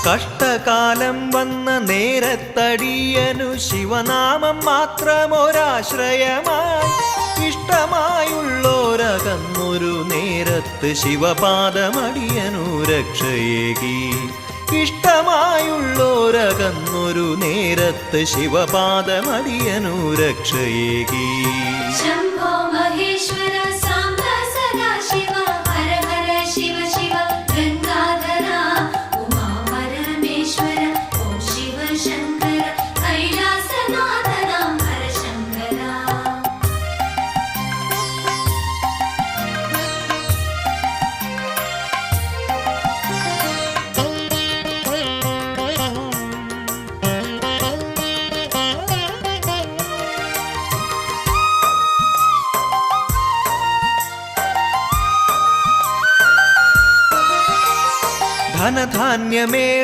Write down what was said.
കഷ്ടകാലം വന്ന നേരത്തടിയനു ശിവനാമം മാത്രമൊരാശ്രയമായി. ഇഷ്ടമായുള്ളോരകന്നൊരു നേരത്ത് ശിവപാദമടിയനു രക്ഷയേകി. ഇഷ്ടമായുള്ളോരകന്നൊരു നേരത്ത് ശിവപാദമടിയനു രക്ഷയേകി. ശംഭോ മഹേശ്വര സാംബ സദാശിവ ഹര ഹര ശിവ ശിവ ഗംഗാധര ഉമാ പരമേശ്വര ഓം ശിവ ശങ്കര കൈലാസനാഥനാം ഹര ശങ്കര. ധനധാന്യമേറെ